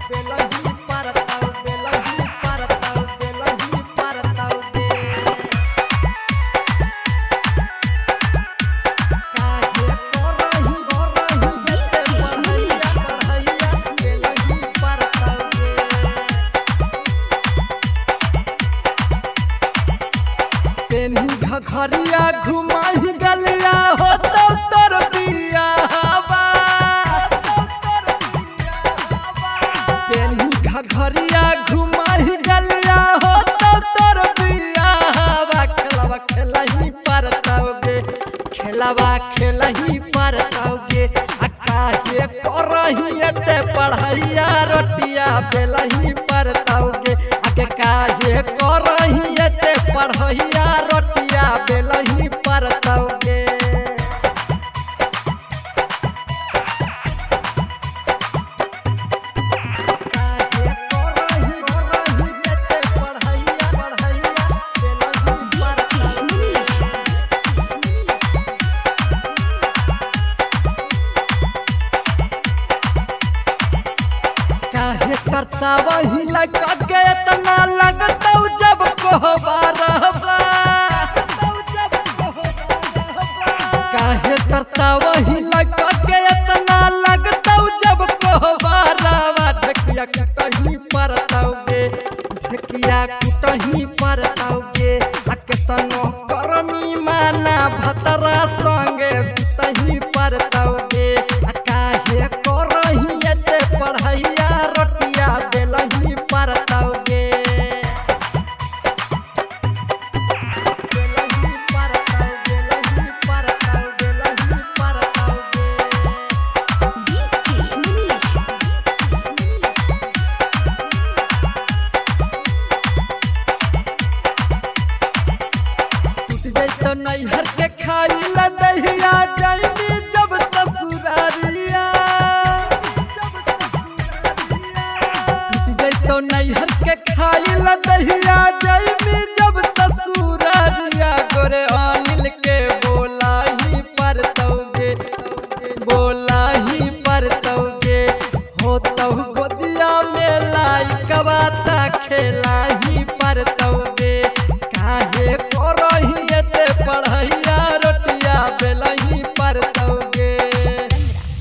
बेलही परताऊ बेलही परताऊ बेलही परताऊ बे काहे करही एते पढ़ैया पढ़ैया बेलही परताऊ बे तेनी घघरिया घुमाही गलिया हो तो तोर बिया हवा तेनी घघरिया घुमाही गलिया हो तो तोर बिया हवा खेलवा खेलही परताओगे खेलवा खेलही परताओगे आ काहे करही एते पढ़ैया रोटिया बेलही परताओगे आगे काहे करही एते पढ़ैया रोटिया बेलही परताओगे काहे करही एते पढ़ैया पढ़ैया बेलही परताओगे काहे तरसावही लगा के इतना लगतौ जब कोहबारबा काहे तरसावही लगा के इतना लगतौ जब कोहबारबा ढकिया कहीं परताओगे ढकिया कुटही परताओगे आ केतनो करमी माना भतरा संगे सुतही परताओगे आ काहे करही एते पढ़ैया रोटिया बेलही परताओगे बेलही परताओ बेलही परताओ बेलही परताओगे टूट जैतो नैहर के खाई ला दहिया जाइनी जब ससुरारिया टूट जैतो नैहर के खाई ला दहिया जाइनी जब ससुरारिया गोरे अनिल के बोलाही परतौगे बोलाही परतौगे हो तौ गोदिया में लाई कबाता